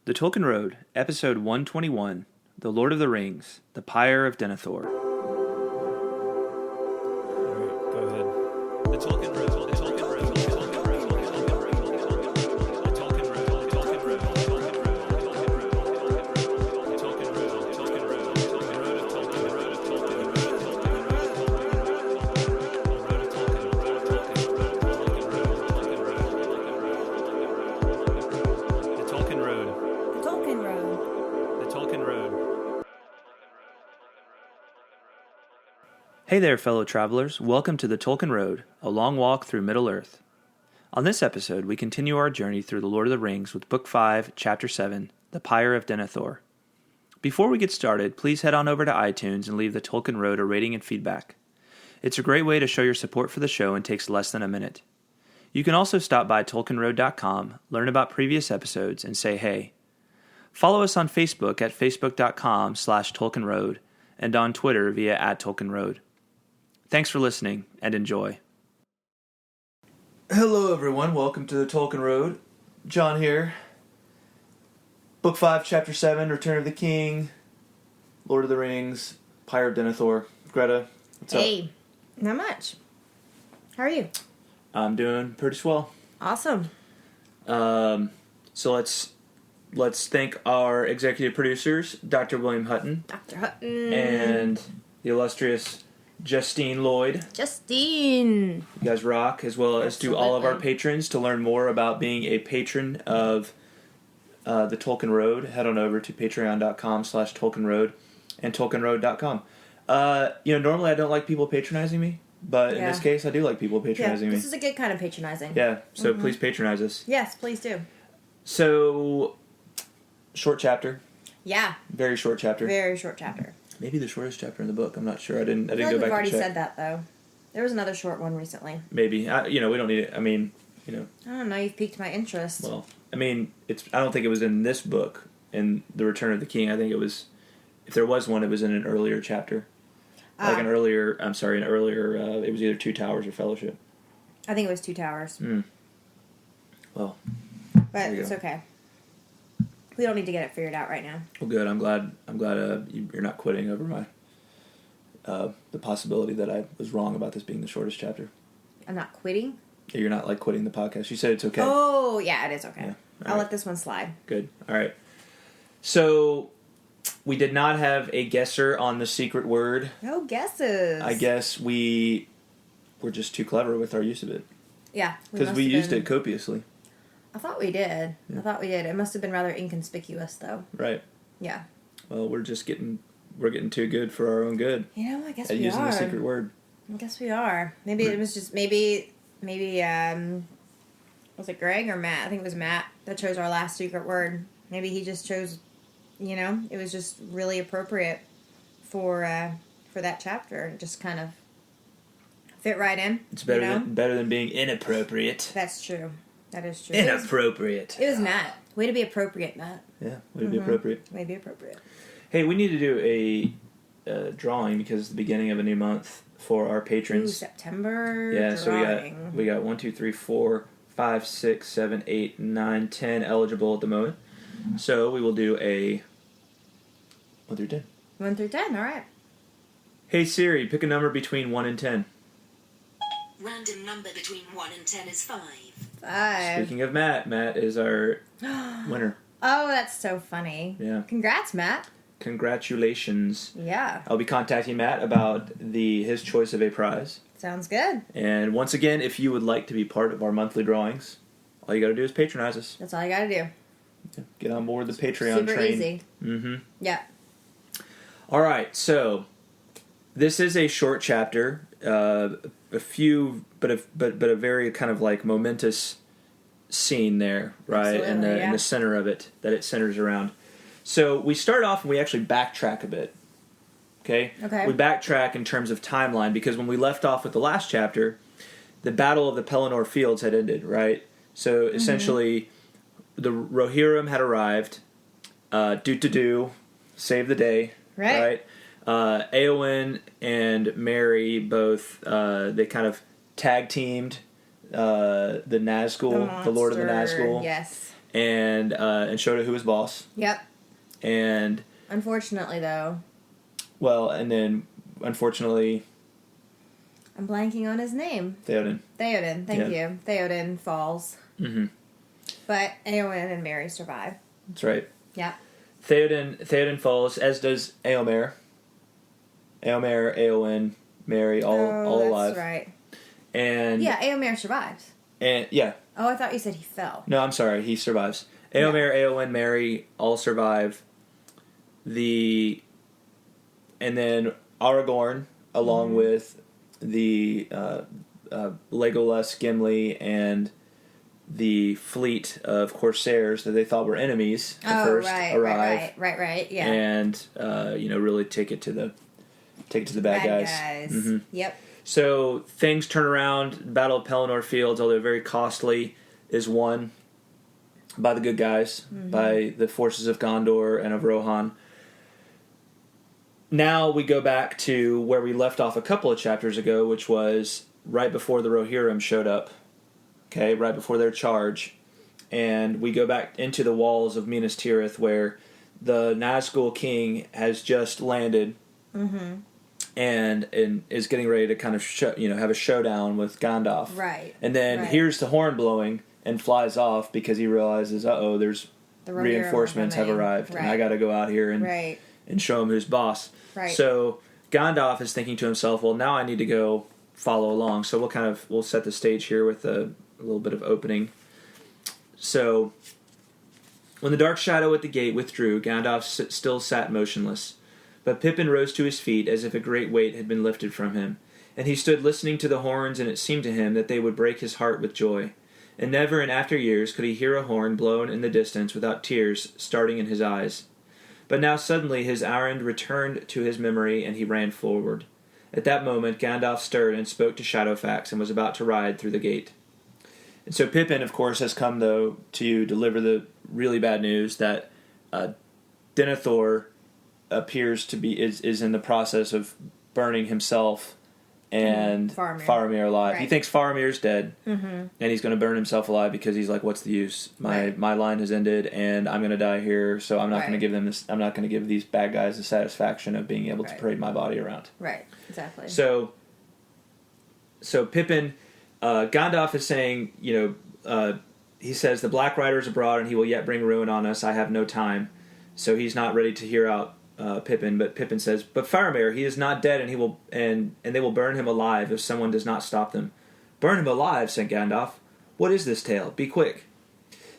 The Tolkien Road, Episode 121, The Lord of the Rings, The Pyre of Denethor. Alright, go ahead. The Tolkien Road, the Tolkien Road, the Tolkien Road, the Tolkien Road, the Tolkien Road, the Tolkien Road, the Tolkien Road, the Tolkien Road, the Tolkien Road, the Tolkien Road, the Tolkien Road, the Tolkien Road, the Tolkien Road, the Tolkien Road. Hey there, fellow travelers. Welcome to the Tolkien Road, a long walk through Middle-earth. On this episode, we continue our journey through The Lord of the Rings with Book 5, Chapter 7, The Pyre of Denethor. Before we get started, please head on over to iTunes and leave the Tolkien Road a rating and feedback. It's a great way to show your support for the show and takes less than a minute. You can also stop by tolkienroad.com, learn about previous episodes, and say hey. Follow us on Facebook at facebook.com/TolkienRoad and on Twitter via @TolkienRoad. Thanks for listening, and enjoy. Hello, everyone. Welcome to the Tolkien Road. John here. Book 5, Chapter 7, Return of the King, Lord of the Rings, Pyre of Denethor. Greta, what's up? Hey, not much. How are you? I'm doing pretty swell. Awesome. So let's thank our executive producers, Dr. William Hutton. Dr. Hutton. And the illustrious Justine Lloyd. Justine. You guys rock, as well as to all of our patrons. To learn more about being a patron of the Tolkien Road, head on over to patreon.com/TolkienRoad and TolkienRoad.com. Normally I don't like people patronizing me, but in this case I do like people patronizing me. This is a good kind of patronizing. Yeah, so please patronize us. Yes, please do. So, short chapter. Yeah. Very short chapter. Very short chapter. Maybe the shortest chapter in the book. I'm not sure. I didn't I go feel like back we've already to check. said that, though. There was another short one recently. Maybe. We don't need it. I don't know. You've piqued my interest. Well, I don't think it was in this book, in The Return of the King. I think it was, if there was one, it was in an earlier chapter. It was either Two Towers or Fellowship. I think it was Two Towers. Well, but it's okay. We don't need to get it figured out right now. Well, good. I'm glad you're not quitting over my the possibility that I was wrong about this being the shortest chapter. I'm not quitting? You're not quitting the podcast. You said it's okay. Oh, yeah, it is okay. Yeah. I'll let this one slide. Good. All right. So, we did not have a guesser on the secret word. No guesses. I guess we were just too clever with our use of it. Yeah. Because we used it copiously. I thought we did. Yeah. It must have been rather inconspicuous, though. Right. Yeah. Well, we're getting too good for our own good. I guess at we using are. the secret word. I guess we are. Maybe it was just, maybe, was it Greg or Matt? I think it was Matt that chose our last secret word. Maybe he just chose, it was just really appropriate for that chapter. It just kind of fit right in. It's better than being inappropriate. That's true. That is true. Inappropriate. It was Matt. Way to be appropriate, Matt. Yeah, way to be appropriate. Way to be appropriate. Hey, we need to do a drawing because it's the beginning of a new month for our patrons. Ooh, September. Yeah, drawing. so we got 1, 2, 3, 4, 5, 6, 7, 8, 9, 10 eligible at the moment. So we will do a 1 through 10. 1 through 10, all right. Hey Siri, pick a number between 1 and 10. Random number between 1 and 10 is 5. 5. Speaking of Matt is our winner. Oh, that's so funny. Yeah. Congrats, Matt. Congratulations. Yeah. I'll be contacting Matt about his choice of a prize. Sounds good. And once again, if you would like to be part of our monthly drawings, all you got to do is patronize us. That's all you got to do. Get on board the Patreon Super train. easy. Mm-hmm. Yeah. All right, so this is a short chapter, a very kind of momentous scene there, right? Absolutely, in the center of it, that it centers around. So we start off and we actually backtrack a bit. Okay? We backtrack in terms of timeline because when we left off with the last chapter, the Battle of the Pelennor Fields had ended, right? So essentially, the Rohirrim had arrived. Save the day. Right? Éowyn and Merry both, they kind of tag teamed the Nazgul, the Lord of the Nazgul. Yes. and showed her who was boss. Yep. And Unfortunately, though, and then unfortunately, I'm blanking on his name. Theoden. Thank you. Theoden falls. Mm-hmm. But Éowyn and Merry survive. That's right. Yep. Theoden falls, as does Éomer. Éowyn, Merry, all alive. That's right. And yeah, Éomer survives. And yeah. Oh, I thought you said he fell. No, I'm sorry. He survives. Éomer, Éowyn, Merry all survive. And then Aragorn, along with the Legolas, Gimli, and the fleet of Corsairs that they thought were enemies at first arrive. Right. Yeah. And really take it to the bad guys. Mm-hmm. Yep. So things turn around. The Battle of Pelennor Fields, although very costly, is won by the good guys, by the forces of Gondor and of Rohan. Now we go back to where we left off a couple of chapters ago, which was right before the Rohirrim showed up. Okay, right before their charge. And we go back into the walls of Minas Tirith, where the Nazgul king has just landed and is getting ready to kind of have a showdown with Gandalf. Right. And then hears the horn blowing and flies off because he realizes, there's reinforcements have arrived, and I got to go out here and show him who's boss. Right. So Gandalf is thinking to himself, well, now I need to go follow along. So we'll set the stage here with a little bit of opening. So when the dark shadow at the gate withdrew, Gandalf still sat motionless. But Pippin rose to his feet as if a great weight had been lifted from him. And he stood listening to the horns, and it seemed to him that they would break his heart with joy. And never in after years could he hear a horn blown in the distance without tears starting in his eyes. But now suddenly his errand returned to his memory, and he ran forward. At that moment Gandalf stirred and spoke to Shadowfax, and was about to ride through the gate. And so Pippin, of course, has come, though, to deliver the really bad news that Denethor appears to be is in the process of burning himself and Faramir alive. Right. He thinks Faramir's dead, and he's going to burn himself alive because he's like, "What's the use? My line has ended, and I'm going to die here. So I'm not going to give them this. I'm not going to give these bad guys the satisfaction of being able to parade my body around." Right. Exactly. So Pippin, Gandalf is saying, he says, "The Black Rider is abroad, and he will yet bring ruin on us. I have no time." So he's not ready to hear out Pippin, but Pippin says, "But Faramir, he is not dead, and they will burn him alive if someone does not stop them." "Burn him alive," said Gandalf. "What is this tale? Be quick."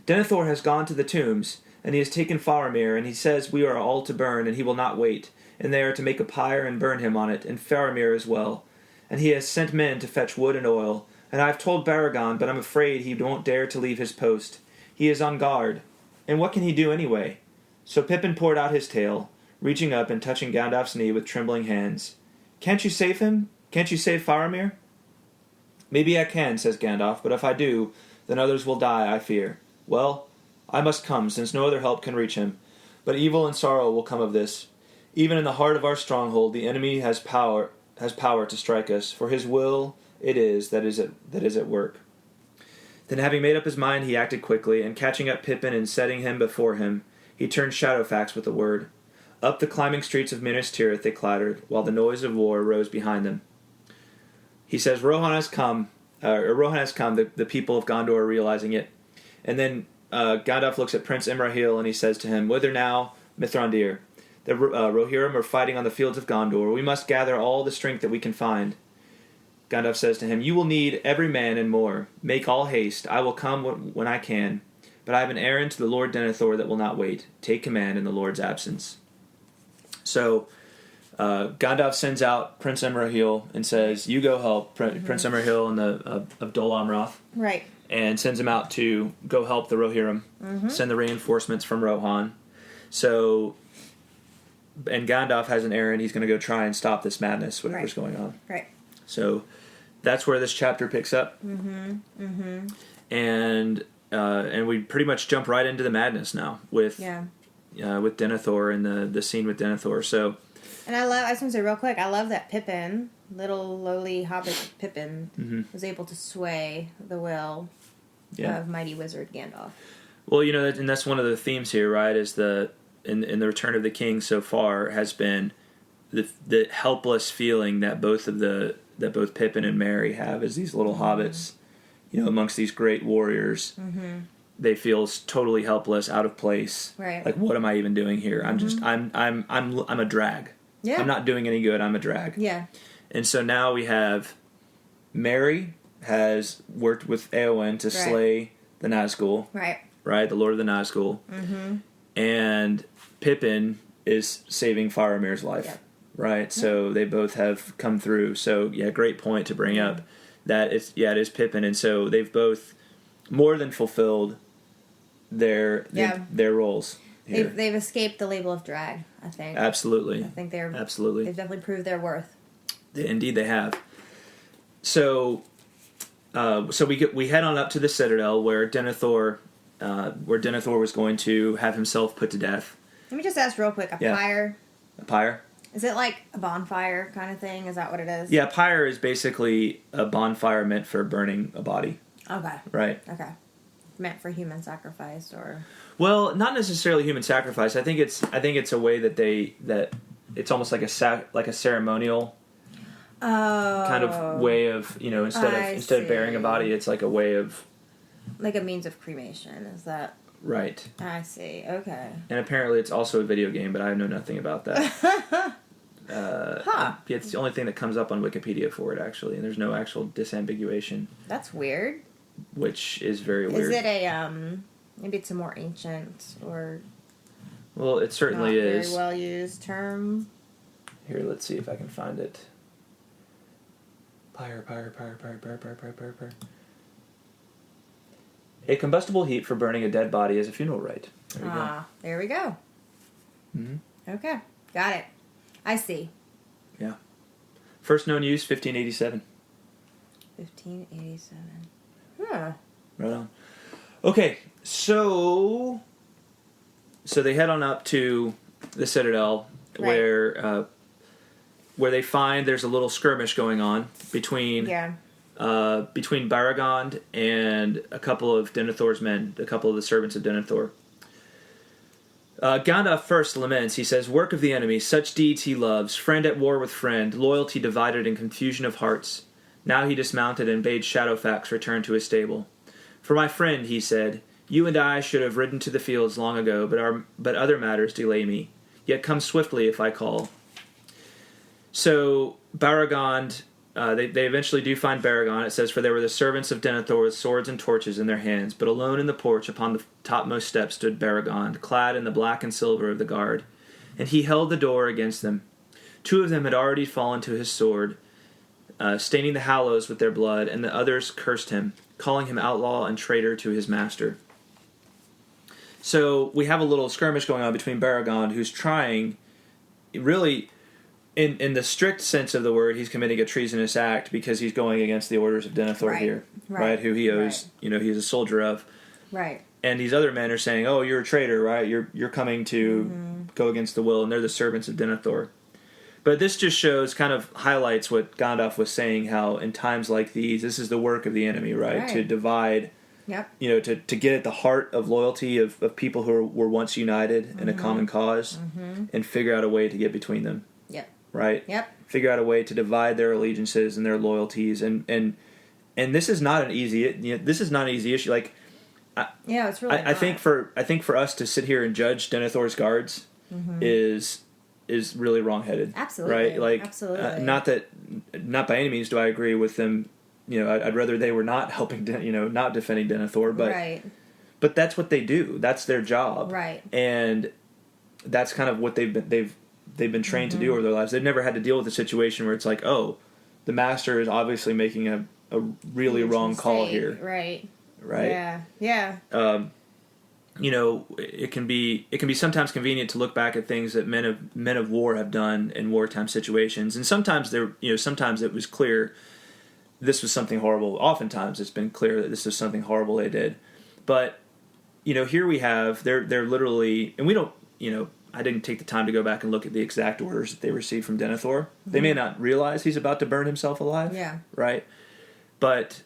"Denethor has gone to the tombs, and he has taken Faramir, and he says we are all to burn, and he will not wait, and they are to make a pyre and burn him on it, and Faramir as well. And he has sent men to fetch wood and oil, and I have told Beregond, but I'm afraid he won't dare to leave his post. He is on guard, and what can he do anyway?" So Pippin poured out his tale, reaching up and touching Gandalf's knee with trembling hands. "Can't you save him? Can't you save Faramir?" "Maybe I can," says Gandalf, "but if I do, then others will die, I fear. Well, I must come, since no other help can reach him. But evil and sorrow will come of this. Even in the heart of our stronghold, the enemy has power to strike us, for his will it is that is at work." Then, having made up his mind, he acted quickly, and catching up Pippin and setting him before him, he turned Shadowfax with a word. Up the climbing streets of Minas Tirith they clattered, while the noise of war rose behind them. He says, Rohan has come, the people of Gondor are realizing it. And then Gandalf looks at Prince Imrahil, and he says to him, "Whither now, Mithrandir? The Rohirrim are fighting on the fields of Gondor. We must gather all the strength that we can find." Gandalf says to him, "You will need every man and more. Make all haste. I will come when I can. But I have an errand to the Lord Denethor that will not wait. Take command in the Lord's absence." So Gandalf sends out Prince Imrahil and says, "You go help Prince Imrahil and of Dol Amroth." Right. And sends him out to go help the Rohirrim, send the reinforcements from Rohan. So, and Gandalf has an errand. He's going to go try and stop this madness, whatever's going on. Right. So that's where this chapter picks up. And we pretty much jump right into the madness now with Denethor and the scene with Denethor. So, and I just want to say real quick, I love that Pippin, little lowly hobbit Pippin, was able to sway the will of mighty wizard Gandalf. Well, and that's one of the themes here, right? Is in the Return of the King so far has been the helpless feeling that both Pippin and Merry have as these little hobbits, amongst these great warriors. Mm-hmm. They feel totally helpless, out of place. Right. Like, what am I even doing here? I'm a drag. Yeah. I'm not doing any good. I'm a drag. Yeah. And so now we have Merry has worked with Éowyn to slay the Nazgul. Right. Right, the Lord of the Nazgul. Mm-hmm. And Pippin is saving Faramir's life. Yep. Right? So they both have come through. So, great point to bring up. That it is Pippin. And so they've both more than fulfilled their roles here. They've escaped the label of drag, I think. Absolutely. I think they've definitely proved their worth. Indeed they have. So we head on up to the Citadel where Denethor was going to have himself put to death. Let me just ask real quick, pyre? A pyre? Is it like a bonfire kind of thing? Is that what it is? Yeah, pyre is basically a bonfire meant for burning a body. Okay. Right. Okay. Meant for human sacrifice or... Well, not necessarily human sacrifice. I think it's a way that it's almost like a ceremonial kind of way of, instead of burying a body, it's like a way of... Like a means of cremation, is that... Right. I see, okay. And apparently it's also a video game, but I know nothing about that. It's the only thing that comes up on Wikipedia for it, actually, and there's no actual disambiguation. That's weird. Which is very weird. Is it maybe it's a more ancient or... Well, it certainly is. Very well used term. Here, let's see if I can find it. Pyre. A combustible heap for burning a dead body is a funeral rite. There you go. There we go. Mm-hmm. Okay, got it. I see. Yeah. First known use, 1587. 1587. Huh. Right on. Okay, so they head on up to the Citadel, where they find there's a little skirmish going on between Beregond and a couple of Denethor's men, a couple of the servants of Denethor. Gandalf first laments. He says, "Work of the enemy, such deeds he loves, friend at war with friend, loyalty divided in confusion of hearts." Now he dismounted and bade Shadowfax return to his stable. "For my friend," he said, "you and I should have ridden to the fields long ago, but other matters delay me. Yet come swiftly if I call." So Beregond, they eventually do find Beregond. It says, "For there were the servants of Denethor with swords and torches in their hands, but alone in the porch upon the topmost step stood Beregond, clad in the black and silver of the guard. And he held the door against them. Two of them had already fallen to his sword, staining the hallows with their blood, and the others cursed him, calling him outlaw and traitor to his master." So we have a little skirmish going on between Beregond, who's trying, really, in the strict sense of the word, he's committing a treasonous act because he's going against the orders of Denethor here, right? Who he owes, he's a soldier of. Right. And these other men are saying, "Oh, you're a traitor, right? You're coming to go against the will," and they're the servants of Denethor. But this just highlights what Gandalf was saying, how in times like these, this is the work of the enemy, right? To divide, to get at the heart of loyalty of people who were once united in a common cause and figure out a way to get between them. Yep. Right? Yep. Figure out a way to divide their allegiances and their loyalties. And this is not an easy, this is not an easy issue. Like, it's really I think for us to sit here and judge Denethor's guards is really wrongheaded. Absolutely. Right? Like, absolutely. Not by any means do I agree with them. I'd rather they were not helping, not defending Denethor, but that's what they do. That's their job. Right. And that's kind of what they've been trained to do over their lives. They've never had to deal with a situation where it's like, oh, the master is obviously making a really wrong call here. Right. Right. Yeah. It can be sometimes convenient to look back at things that men of war have done in wartime situations, and sometimes sometimes it was clear this was something horrible. Oftentimes it's been clear that this is something horrible they did, but here we have they're literally, and we don't I didn't take the time to go back and look at the exact orders that they received from Denethor. They may not realize he's about to burn himself alive. Yeah. Right, but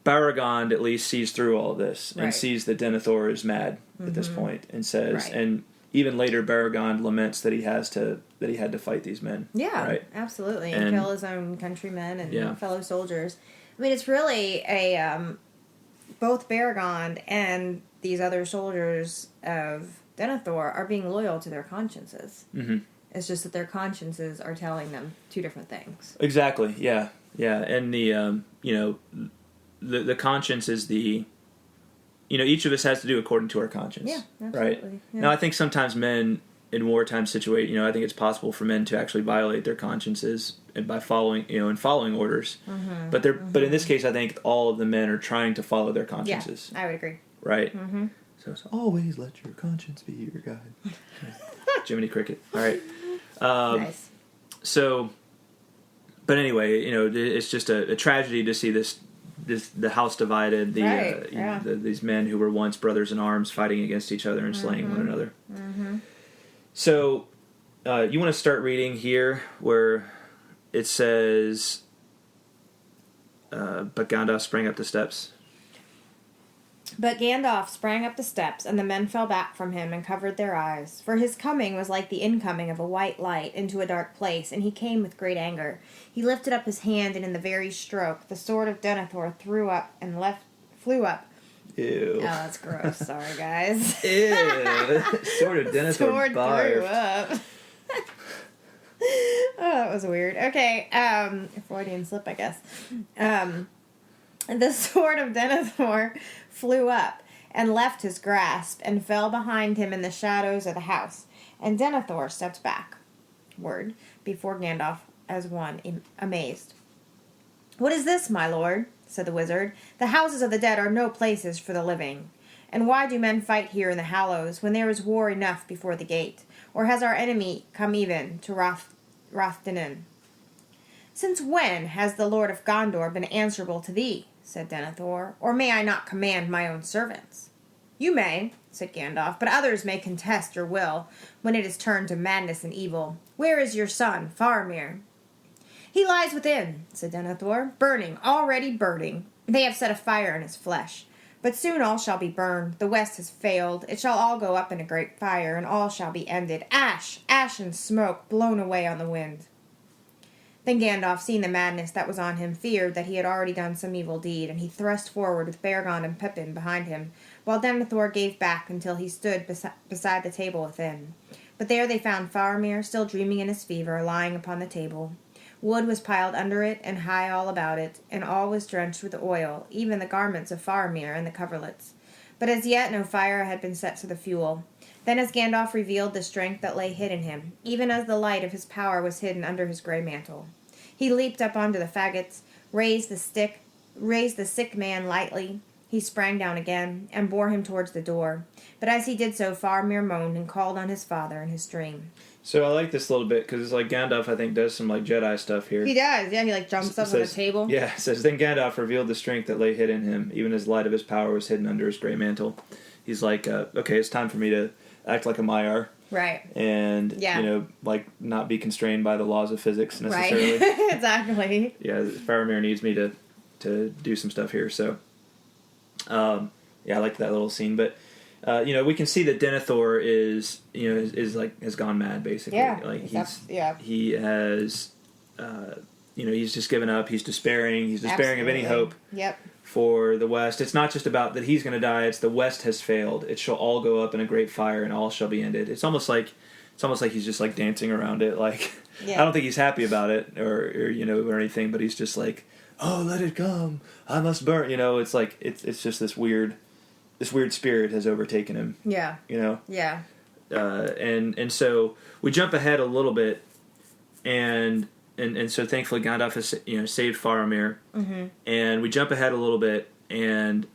Beregond at least sees through all of this and Right. sees that Denethor is mad at this point and says, Right. and even later Beregond laments that he had to fight these men. Yeah, right. absolutely. And- And kill his own countrymen and Yeah. fellow soldiers. I mean, it's really both Beregond and these other soldiers of Denethor are being loyal to their consciences. Mm-hmm. It's just that their consciences are telling them two different things. Exactly. Yeah. Yeah. And the the conscience is each of us has to do according to our conscience. Yeah, Right. absolutely. Yeah. Now I think sometimes men in wartime situation, I think it's possible for men to actually violate their consciences and by following orders. Mm-hmm. But in this case, I think all of the men are trying to follow their consciences. I would agree. Right. Mm-hmm. So it's always let your conscience be your guide. Jiminy Cricket. All right. Nice. So, but anyway, it's just a tragedy to see the house divided. Right, yeah. These men who were once brothers in arms fighting against each other and slaying one another. Mm-hmm. So, you want to start reading here where it says, "But Gandalf sprang up the steps." But Gandalf sprang up the steps, and the men fell back from him and covered their eyes. For his coming was like the incoming of a white light into a dark place, and he came with great anger. He lifted up his hand, and in the very stroke, the sword of Denethor flew up. Ew. Oh, that's gross. Sorry, guys. Ew. Sword of Denethor. Sword barf. flew up. Oh, that was weird. Okay, Freudian slip, I guess. The sword of Denethor flew up and left his grasp and fell behind him in the shadows of the house. And Denethor stepped backward before Gandalf as one amazed. "What is this, my lord?" said the wizard. "The houses of the dead are no places for the living. And why do men fight here in the Hallows when there is war enough before the gate? Or has our enemy come even to Rathdinan?" "Since when has the Lord of Gondor been answerable to thee?" said Denethor. "Or may I not command my own servants?" "You may," said Gandalf, "but others may contest your will when it is turned to madness and evil. Where is your son, Faramir?" "He lies within," said Denethor, "burning, already burning. They have set a fire in his flesh. But soon all shall be burned. The west has failed. It shall all go up in a great fire, and all shall be ended. Ash, ash and smoke, blown away on the wind." Then Gandalf, seeing the madness that was on him, feared that he had already done some evil deed, and he thrust forward with Beregond and Pippin behind him, while Denethor gave back until he stood beside the table within. But there they found Faramir, still dreaming in his fever, lying upon the table. Wood was piled under it and high all about it, and all was drenched with oil, even the garments of Faramir and the coverlets. But as yet no fire had been set to the fuel. Then as Gandalf revealed the strength that lay hid in him, even as the light of his power was hidden under his grey mantle, he leaped up onto the faggots, raised the sick man lightly. He sprang down again, and bore him towards the door. But as he did so, Faramir moaned and called on his father in his dream. So I like this a little bit because it's like Gandalf, I think, does some like Jedi stuff here. He does, yeah, he jumps up on the table. Yeah, it says, "Then Gandalf revealed the strength that lay hid in him, even as the light of his power was hidden under his grey mantle." He's like, okay, it's time for me to act like a Maiar. Right. And, Yeah. not be constrained by the laws of physics necessarily. Right. Exactly. Yeah, Faramir needs me to do some stuff here, so... I like that little scene, but... we can see that Denethor has gone mad basically. Yeah, like he has, he's just given up. He's despairing. He's despairing of any hope. Yep. For the West. It's not just about that he's going to die. It's the West has failed. It shall all go up in a great fire, and all shall be ended. It's almost like he's just like dancing around it. Like Yeah. I don't think he's happy about it or anything, but he's just like, oh, let it come. I must burn. It's like it's just this weird spirit has overtaken him. Yeah. Yeah. And so we jump ahead a little bit, and so thankfully Gandalf has saved Faramir, and we jump ahead a little bit, and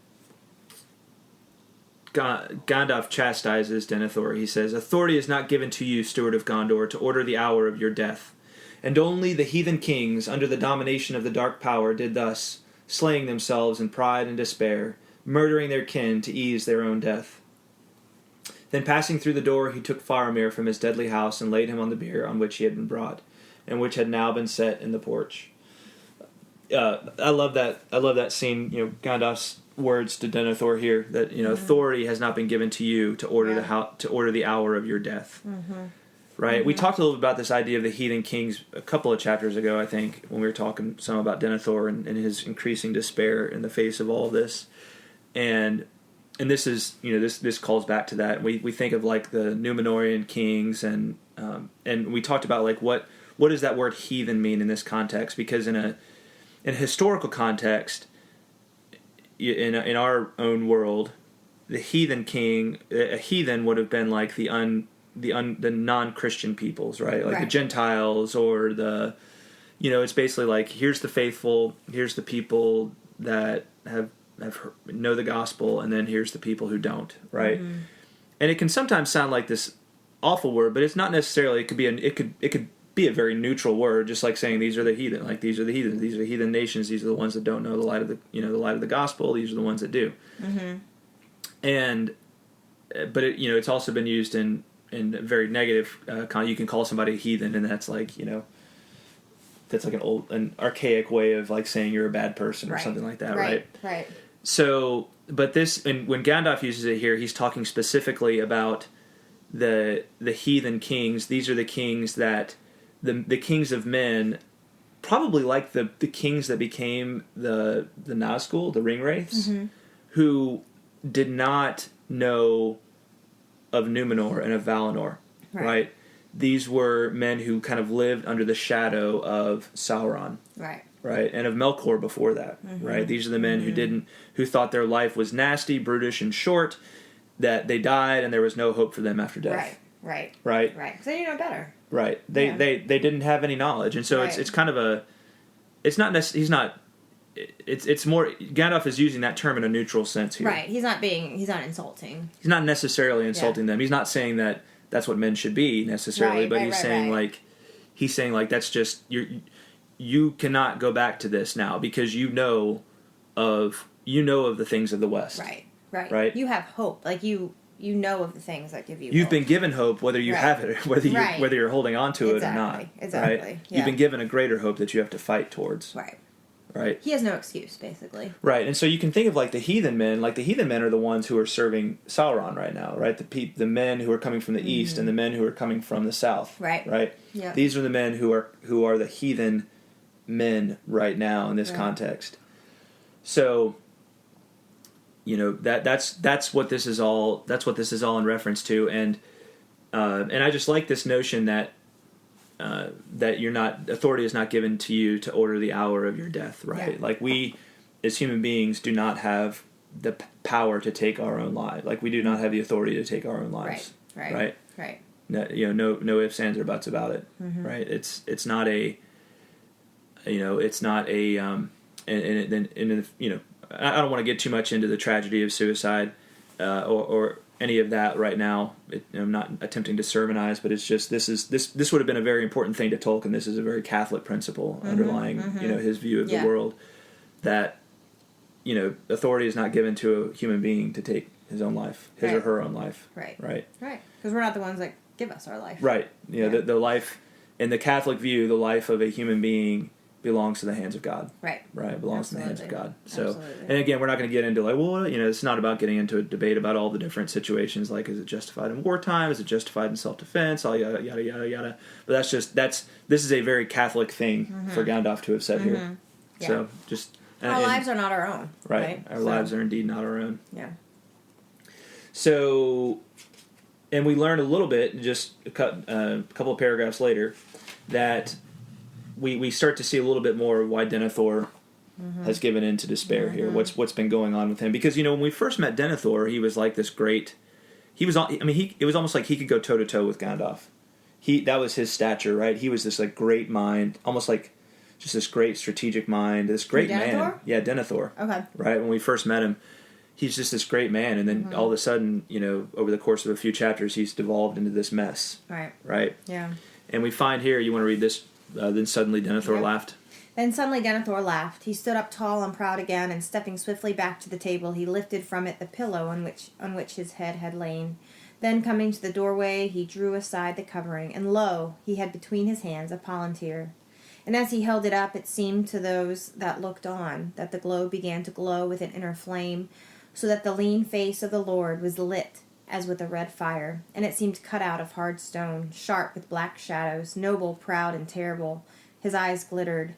Gandalf chastises Denethor. He says, "Authority is not given to you, Steward of Gondor, to order the hour of your death, and only the heathen kings under the domination of the Dark Power did thus, slaying themselves in pride and despair, murdering their kin to ease their own death." Then passing through the door, he took Faramir from his deadly house and laid him on the bier on which he had been brought, and which had now been set in the porch. I love that scene. Gandalf's words to Denethor here that authority has not been given to you to order the hour of your death. Right. We talked a little bit about this idea of the heathen kings a couple of chapters ago, I think, when we were talking some about Denethor and his increasing despair in the face of all of this, and this is this calls back to that. We think of like the Númenórean kings and we talked about like what does that word heathen mean in this context, because in a historical context, in our own world, the heathen king, a heathen would have been like the non-Christian peoples, right? Like the Gentiles or the, it's basically like, here's the faithful, here's the people that know the gospel, and then here's the people who don't, right? And it can sometimes sound like this awful word, but it's not necessarily. It could be a very neutral word, just like saying these are the heathen, like these are the heathens, these are the heathen nations, these are the ones that don't know the light of the gospel, these are the ones that do. And but it's also been used in very negative you can call somebody a heathen, and that's like that's like an archaic way of like saying you're a bad person or something like that, right? So, but this, and when Gandalf uses it here, he's talking specifically about the heathen kings. These are the kings that the kings of men, probably like the kings that became the Nazgul, the Ringwraiths, who did not know of Númenor and of Valinor, right? These were men who kind of lived under the shadow of Sauron, right, and of Melkor before that, right? These are the men who thought their life was nasty, brutish, and short, that they died and there was no hope for them after death, right, because they didn't know better, right? They didn't have any knowledge, and so it's kind of a, it's not it's more, Gandalf is using that term in a neutral sense here. Right. He's not insulting. He's not necessarily insulting them. He's not saying that that's what men should be necessarily, but he's saying like that's just, you cannot go back to this now because you know of the things of the West. Right. You have hope. Like you know of the things that give you You've hope. been given hope, whether you have it, whether you're holding on to it or not. Exactly. Right? Yeah. You've been given a greater hope that you have to fight towards. Right. He has no excuse, basically. Right, and so you can think of like the heathen men. Like the heathen men are the ones who are serving Sauron right now, right? The men who are coming from the east and the men who are coming from the south. Right. Yeah. These are the men who are the heathen men right now in this context. So, that's what this is all. That's what this is all in reference to, and I just like this notion that authority is not given to you to order the hour of your death, right? Like we, as human beings, do not have the power to take our own lives. Like we do not have the authority to take our own lives, right? No, no ifs, ands, or buts about it, right? It's not a, it's not a, and I don't want to get too much into the tragedy of suicide, or any of that right now. I'm not attempting to sermonize, but it's just this would have been a very important thing to Tolkien. This is a very Catholic principle underlying his view of the world, that authority is not given to a human being to take his own life, his or her own life, right, because we're not the ones that give us our life, right? The life in the Catholic view, the life of a human being belongs to the hands of God. Right. It belongs in the hands of God. So, and again, we're not going to get into like, it's not about getting into a debate about all the different situations, like is it justified in wartime, is it justified in self-defense, all yada, yada, yada, yada. But this is a very Catholic thing for Gandalf to have said here. Yeah. So, just... Our lives are not our own. Right. Our lives are indeed not our own. Yeah. So, and we learned a little bit, just a couple of paragraphs later, that we start to see a little bit more of why Denethor has given in to despair here. What's been going on with him? Because when we first met Denethor, he was like this great. It was almost like he could go toe to toe with Gandalf. That was his stature, right? He was this like great mind, almost like just this great strategic mind, this great man. Yeah, Denethor. Okay. Right, when we first met him, he's just this great man, and then all of a sudden, over the course of a few chapters, he's devolved into this mess. Right. Yeah. And we find here. You want to read this? Then suddenly Denethor laughed. Then suddenly Denethor laughed. He stood up tall and proud again, and stepping swiftly back to the table, he lifted from it the pillow on which his head had lain. Then, coming to the doorway, he drew aside the covering, and lo, he had between his hands a palantir. And as he held it up, it seemed to those that looked on that the globe began to glow with an inner flame, so that the lean face of the Lord was lit as with a red fire, and it seemed cut out of hard stone, sharp with black shadows, noble, proud, and terrible. His eyes glittered.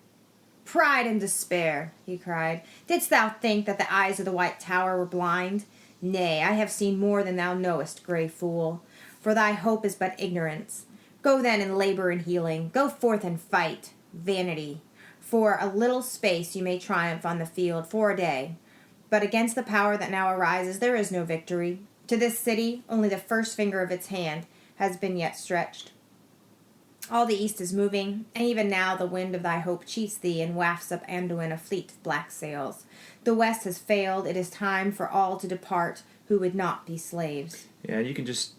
"Pride and despair," he cried. "Didst thou think that the eyes of the White Tower were blind? Nay, I have seen more than thou knowest, grey fool. For thy hope is but ignorance. Go then and labor in healing. Go forth and fight. Vanity. For a little space you may triumph on the field, for a day. But against the power that now arises there is no victory. To this city only the first finger of its hand has been yet stretched. All the east is moving, and even now the wind of thy hope cheats thee and wafts up Anduin a fleet of black sails. The west has failed. It is time for all to depart who would not be slaves." Yeah, and you can just...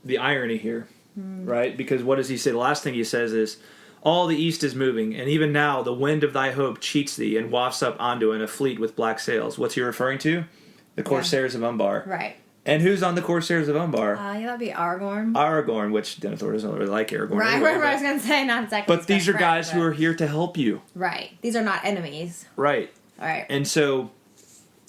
the irony here, right? Because what does he say? The last thing he says is, "All the east is moving, and even now the wind of thy hope cheats thee and wafts up Anduin a fleet with black sails." What's he referring to? The Corsairs of Umbar. Right. And who's on the Corsairs of Umbar? Yeah, that'd be Aragorn. Aragorn, which Denethor doesn't really like Aragorn. Right, anyway, I was going to say, not exactly. But these are guys who are here to help you. Right. These are not enemies. Right. All right. And so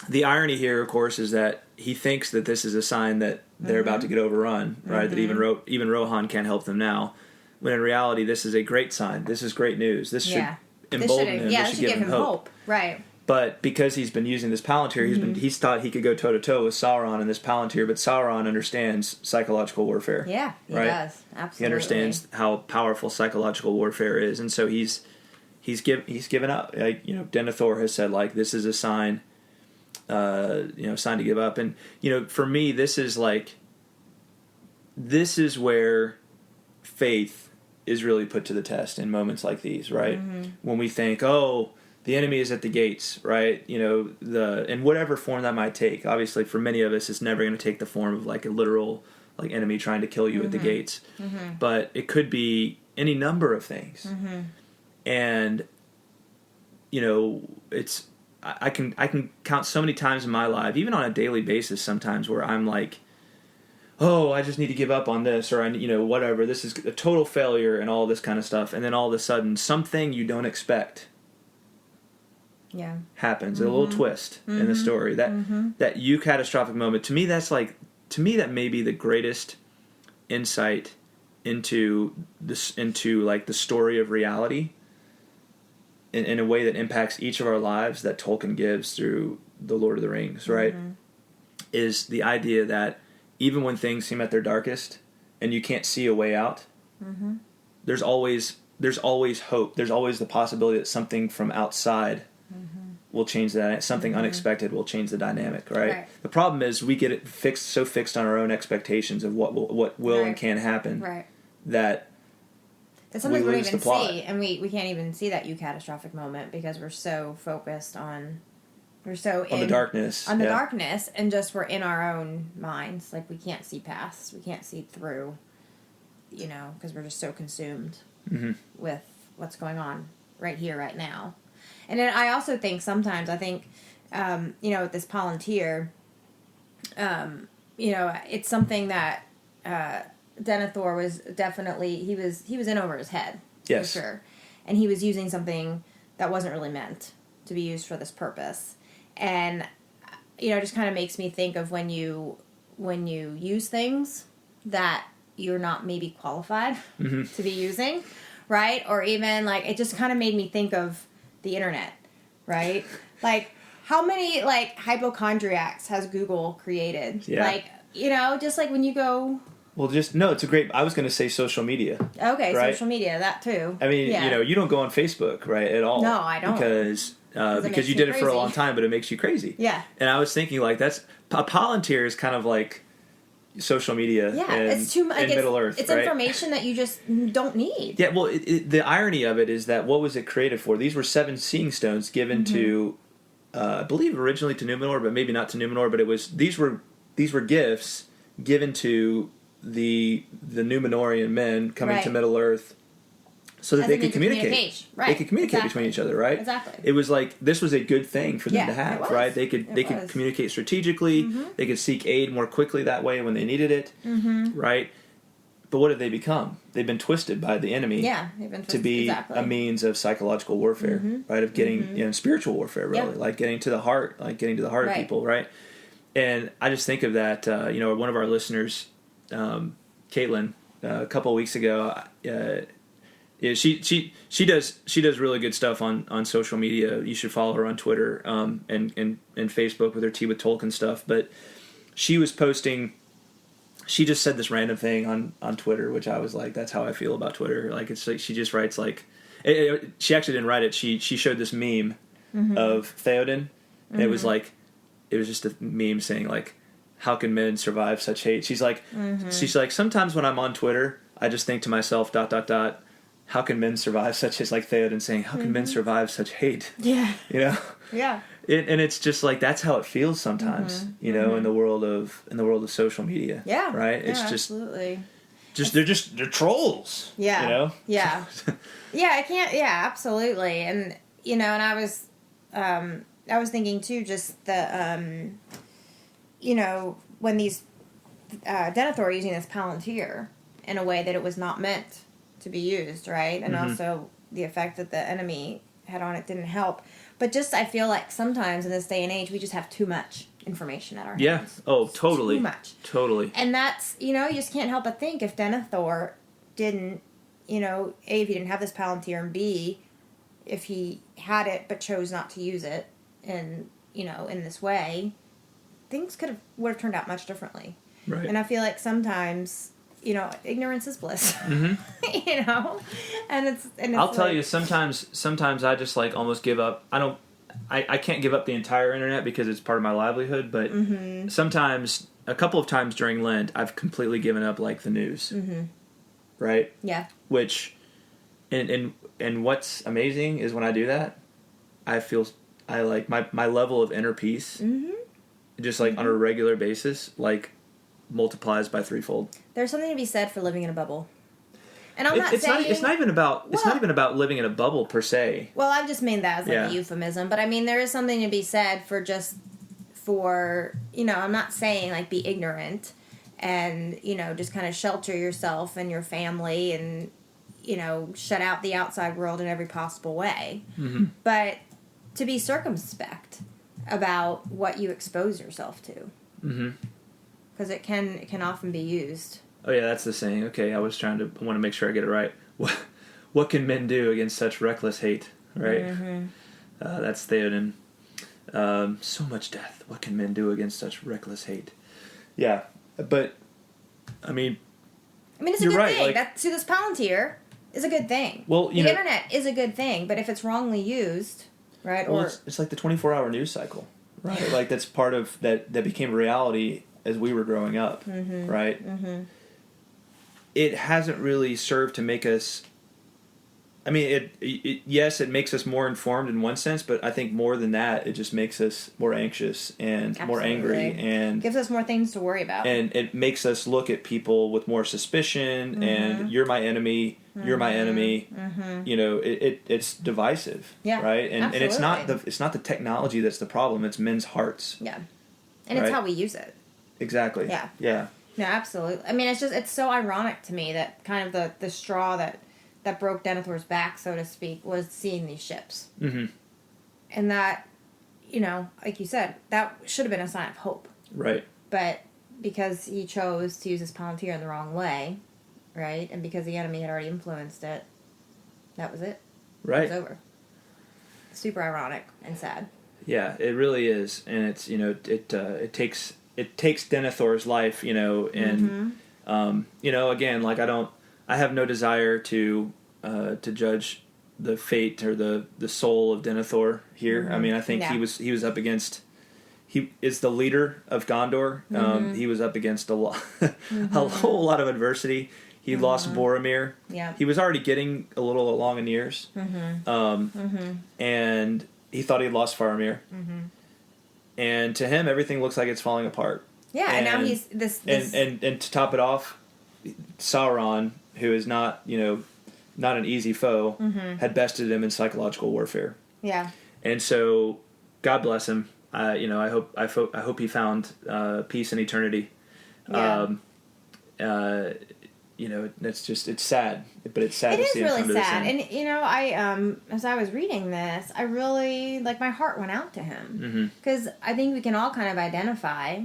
the irony here, of course, is that he thinks that this is a sign that they're about to get overrun, right? That even Rohan can't help them now. When in reality, this is a great sign. This is great news. This should embolden him. This should give him hope. Right. But because he's been using this Palantir, he's thought he could go toe-to-toe with Sauron in this Palantir, but Sauron understands psychological warfare. Yeah, he does. Absolutely. He understands how powerful psychological warfare is, and so he's given up. Like, Denethor has said, like, this is a sign, sign to give up. And, for me, this is where faith is really put to the test in moments like these, right? When we think, oh, the enemy is at the gates, right? In whatever form that might take. Obviously, for many of us, it's never going to take the form of like a literal like enemy trying to kill you at the gates. But it could be any number of things. And it's I can count so many times in my life, even on a daily basis, sometimes where I'm like, oh, I just need to give up on this, or whatever. This is a total failure and all this kind of stuff. And then all of a sudden, something you don't expect. Happens. A little twist in the story. That catastrophic moment. To me, that may be the greatest insight into the story of reality in a way that impacts each of our lives that Tolkien gives through the Lord of the Rings, right? Is the idea that even when things seem at their darkest and you can't see a way out, there's always hope. There's always the possibility that something from outside will change that. Something unexpected will change the dynamic, right? The problem is we get it fixed on our own expectations of what will and can happen, that sometimes we don't even plot. see, and we can't even see that catastrophic moment because we're so focused on the darkness, and just we're in our own minds. Like we can't see past, we can't see through, because we're just so consumed with what's going on right here, right now. And then I also think sometimes, with this Palantir, it's something that Denethor was definitely, he was in over his head, for sure. And he was using something that wasn't really meant to be used for this purpose. And, it just kind of makes me think of when you use things that you're not maybe qualified to be using, right? Or even, it just kind of made me think of the internet, right? How many, hypochondriacs has Google created? Yeah. Just when you go... Well, it's I was going to say social media. Okay, right? Social media, that too. I mean, you don't go on Facebook, right, at all. No, I don't. Because you did it for a long time, but it makes you crazy. Yeah. And I was thinking, that's... Palantir is kind of like social media it's too much. Middle-earth, It's right? information that you just don't need. Yeah, well, the irony of it is that what was it created for? These were 7 seeing stones given to, I believe originally to Numenor, but maybe not to Numenor, but these were gifts given to the Numenorian men coming to Middle-earth so that they could communicate. Right. They could communicate between each other, right? Exactly. It was this was a good thing for them to have, it was. right? They could communicate strategically. They could seek aid more quickly that way when they needed it, right? But what have they become? They've been twisted by the enemy. Yeah, they've been To be exactly. a means of psychological warfare, right? Of getting, spiritual warfare, really, Yeah. like getting to the heart, of people, right? And I just think of that, one of our listeners, Caitlin, a couple of weeks ago, she does really good stuff on social media. You should follow her on Twitter, and Facebook with her Tea with Tolkien stuff. But she was posting. She just said this random thing on Twitter, which I was like, that's how I feel about Twitter. Like, it's like she just writes like, she actually didn't write it. She showed this meme of Theoden, and it was like, it was just a meme saying like, how can men survive such hate? She's like, sometimes when I'm on Twitter, I just think to myself, ... how can men survive such as like Theoden saying, how can men survive such hate? Yeah. You know? Yeah. And it's just like, that's how it feels sometimes, in the world of social media. Yeah. Right? Yeah, It's just absolutely. They're trolls. Yeah. You know? Yeah. Yeah, I can't. Yeah, absolutely. And and I was thinking too, just the when these Denethor are using this Palantir in a way that it was not meant to be used, right? And also the effect that the enemy had on it didn't help. But just I feel like sometimes in this day and age we just have too much information at our hands. Yeah. Oh, totally. Too much. Totally. And that's, you just can't help but think if Denethor didn't, A, if he didn't have this Palantir, and B, if he had it but chose not to use it in this way, things would have turned out much differently. Right. And I feel like sometimes, ignorance is bliss. And it's I'll tell you, sometimes I just like almost give up. I can't give up the entire internet because it's part of my livelihood, but sometimes, a couple of times during Lent, I've completely given up like the news. Right? Yeah. Which, and what's amazing is when I do that, I like my level of inner peace, just like on a regular basis, like multiplies by threefold. There's something to be said for living in a bubble. And I'm It's not even about living in a bubble per se. Well, I just mean that as like a euphemism, but I mean there is something to be said for I'm not saying like be ignorant and just kind of shelter yourself and your family and shut out the outside world in every possible way. But to be circumspect about what you expose yourself to. Because it can often be used. Oh yeah, that's the saying. Okay, I want to make sure I get it right. What can men do against such reckless hate? Right. That's Theoden. So much death. What can men do against such reckless hate? Yeah, but I mean, it's a you're good right, thing. This Palantir is a good thing. Well, the internet is a good thing, but if it's wrongly used, right? Well, it's like the 24-hour news cycle, right? Like that's part of that became reality as we were growing up, right? It hasn't really served to make us. I mean, yes, it makes us more informed in one sense, but I think more than that, it just makes us more anxious and more angry, and gives us more things to worry about. And it makes us look at people with more suspicion. And you're my enemy. You're my enemy. It's divisive, right? And it's not the technology that's the problem. It's men's hearts. Yeah, and it's how we use it. Exactly. Yeah. Yeah. No, absolutely. I mean, it's so ironic to me that kind of the straw that broke Denethor's back, so to speak, was seeing these ships. And that, like you said, that should have been a sign of hope. Right. But because he chose to use his Palantir in the wrong way, right, and because the enemy had already influenced it, that was it. Right. It was over. Super ironic and sad. Yeah, it really is. And it's, it takes Denethor's life, and, again, like I have no desire to judge the fate or the soul of Denethor here. I mean, I think he was up against. He is the leader of Gondor. He was up against a whole lot of adversity. He lost Boromir. Yeah. He was already getting a little along in years. And he thought he'd lost Faramir. And to him, everything looks like it's falling apart. Yeah, and now he's this... And to top it off, Sauron, who is not an easy foe, had bested him in psychological warfare. Yeah. And so, God bless him. I hope he found peace in eternity. Yeah. it's sad, but it's sad It to is see him really come to this sad, end. and I as I was reading this, I really my heart went out to him because I think we can all kind of identify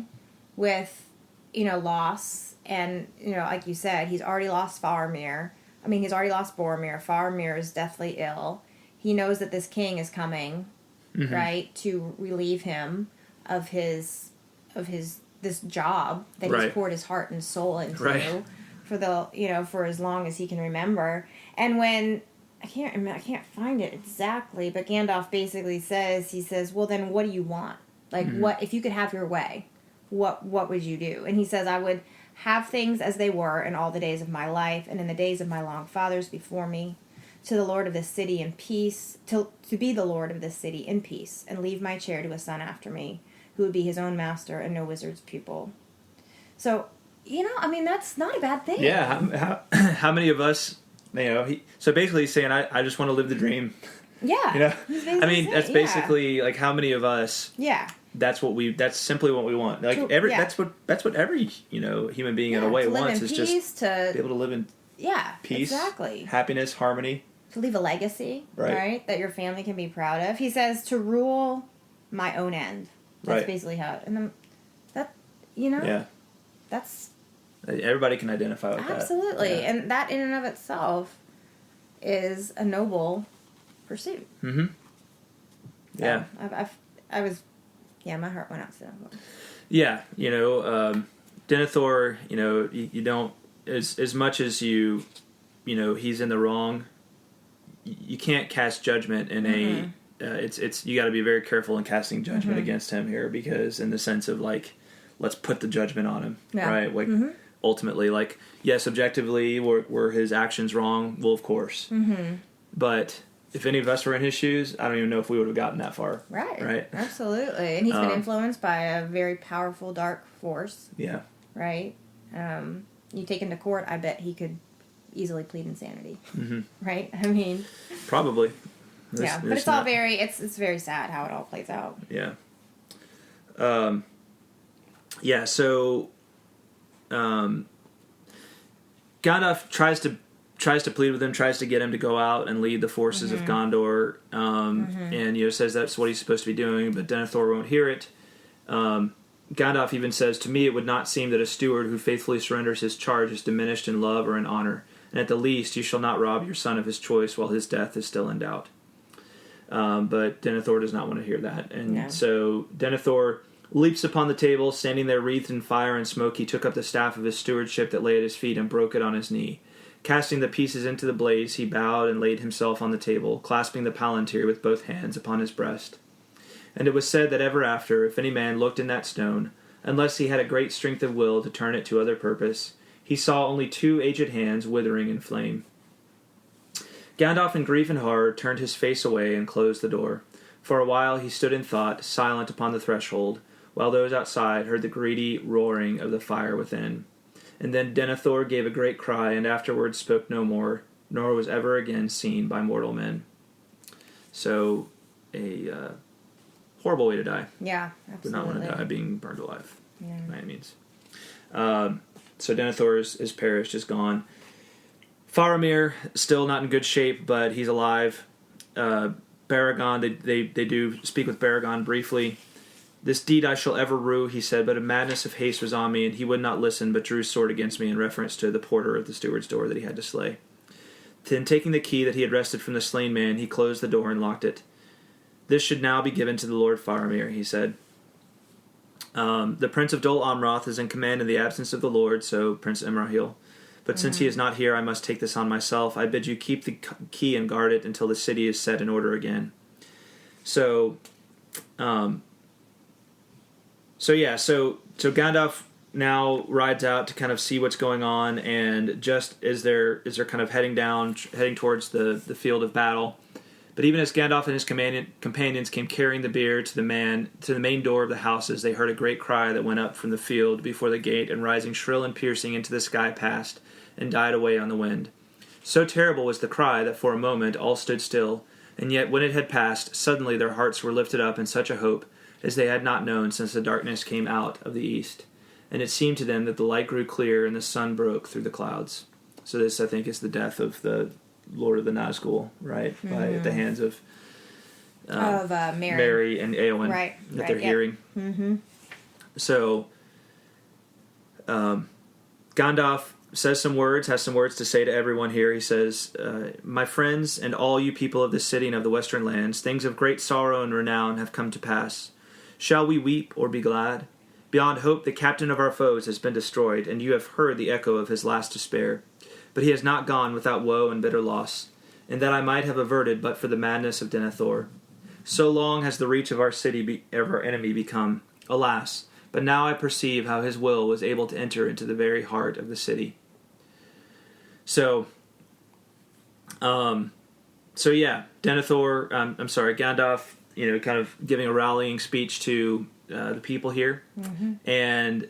with loss, and like you said, he's already lost Faramir. I mean, he's already lost Boromir. Faramir is deathly ill. He knows that this king is coming, right, to relieve him of his this job that he's poured his heart and soul into for as long as he can remember. And when I can't find it exactly, but Gandalf basically says, well, then what do you want? What if you could have your way? What would you do? And he says, I would have things as they were in all the days of my life and in the days of my long fathers before me, to the Lord of this city in peace, to be the Lord of this city in peace, and leave my chair to a son after me, who would be his own master and no wizard's pupil. So, that's not a bad thing. Yeah, how many of us, so basically he's saying, I just want to live the dream. Yeah. That's basically, how many of us... Yeah. That's simply what we want. That's what every human being in a way wants, is just to be able to live in peace, exactly, happiness, harmony, to leave a legacy, right? That your family can be proud of. He says to rule my own end. That's basically how. And then that's everybody can identify with that. Absolutely, and that in and of itself is a noble pursuit. Mm-hmm. So I was. Yeah, my heart went out to them. Yeah, Denethor, you don't, as much as he's in the wrong, you can't cast judgment in it's you got to be very careful in casting judgment against him here, because in the sense of let's put the judgment on him, right? Ultimately, yes, objectively, were his actions wrong? Well, of course. But if any of us were in his shoes, I don't even know if we would have gotten that far. Right? Absolutely. And he's been influenced by a very powerful dark force. Yeah. Right? You take him to court, I bet he could easily plead insanity. Right? I mean... Probably. But it's all very... It's very sad how it all plays out. Yeah. So... Gandalf tries to plead with him, tries to get him to go out and lead the forces of Gondor, and says that's what he's supposed to be doing, but Denethor won't hear it. Gandalf even says, to me it would not seem that a steward who faithfully surrenders his charge is diminished in love or in honor, and at the least you shall not rob your son of his choice while his death is still in doubt. But Denethor does not want to hear that, and so Denethor leaps upon the table, standing there wreathed in fire and smoke. He took up the staff of his stewardship that lay at his feet and broke it on his knee. Casting the pieces into the blaze, he bowed and laid himself on the table, clasping the palantir with both hands upon his breast. And it was said that ever after, if any man looked in that stone, unless he had a great strength of will to turn it to other purpose, he saw only 2 aged hands withering in flame. Gandalf, in grief and horror, turned his face away and closed the door. For a while he stood in thought, silent upon the threshold, while those outside heard the greedy roaring of the fire within. And then Denethor gave a great cry, and afterwards spoke no more, nor was ever again seen by mortal men. So, a horrible way to die. Yeah, absolutely. Would not want to die being burned alive, by any means. So Denethor is perished, is gone. Faramir, still not in good shape, but he's alive. Beregond, they do speak with Beregond briefly. This deed I shall ever rue, he said, but a madness of haste was on me, and he would not listen, but drew his sword against me in reference to the porter of the steward's door that he had to slay. Then, taking the key that he had wrested from the slain man, he closed the door and locked it. This should now be given to the Lord Faramir, he said. The Prince of Dol Amroth is in command in the absence of the Lord, so Prince Imrahil. But since he is not here, I must take this on myself. I bid you keep the key and guard it until the city is set in order again. So Gandalf now rides out to kind of see what's going on, and just as they're kind of heading towards the field of battle. But even as Gandalf and his companions came carrying the bier to the main door of the houses, they heard a great cry that went up from the field before the gate, and rising shrill and piercing into the sky passed, and died away on the wind. So terrible was the cry that for a moment all stood still, and yet when it had passed, suddenly their hearts were lifted up in such a hope as they had not known since the darkness came out of the east. And it seemed to them that the light grew clear and the sun broke through the clouds. So this, I think, is the death of the Lord of the Nazgul, right? By the hands of Mary and Eowyn right, that they're yep. hearing. Mm-hmm. So Gandalf has some words to say to everyone here. He says, "My friends and all you people of this city and of the western lands, things of great sorrow and renown have come to pass. Shall we weep or be glad? Beyond hope, the captain of our foes has been destroyed, and you have heard the echo of his last despair. But he has not gone without woe and bitter loss, and that I might have averted but for the madness of Denethor. So long has the reach of our city of our enemy become. Alas, but now I perceive how his will was able to enter into the very heart of the city." So yeah, Gandalf, kind of giving a rallying speech to the people here, and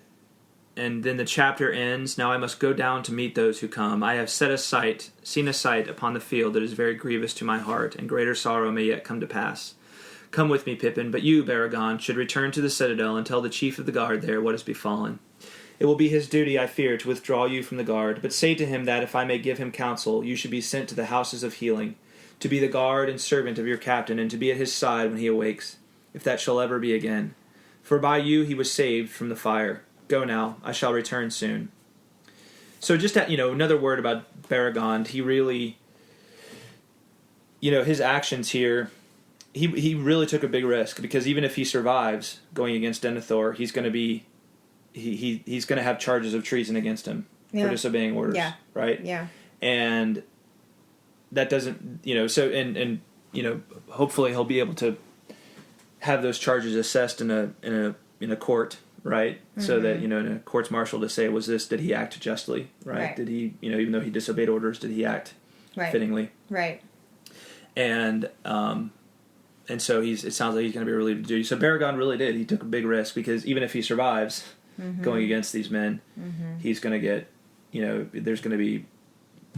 then the chapter ends. "Now I must go down to meet those who come. I have seen a sight upon the field that is very grievous to my heart, and greater sorrow may yet come to pass. Come with me, Pippin, but you, Beregond, should return to the citadel and tell the chief of the guard there what has befallen. It will be his duty, I fear, to withdraw you from the guard, but say to him that, if I may give him counsel, you should be sent to the houses of healing, to be the guard and servant of your captain, and to be at his side when he awakes, if that shall ever be again. For by you he was saved from the fire. Go now, I shall return soon." So just another word about Beregond. He really, his actions here, he really took a big risk, because even if he survives going against Denethor, he's going to be he's going to have charges of treason against him for disobeying orders, right? Yeah. And that doesn't, hopefully he'll be able to have those charges assessed in a court, right? So that, in a court's martial to say, did he act justly, right? Did he, even though he disobeyed orders, did he act fittingly? Right. And so it sounds like he's going to be relieved of duty. So Beregond really did. He took a big risk, because even if he survives going against these men, he's going to get, there's going to be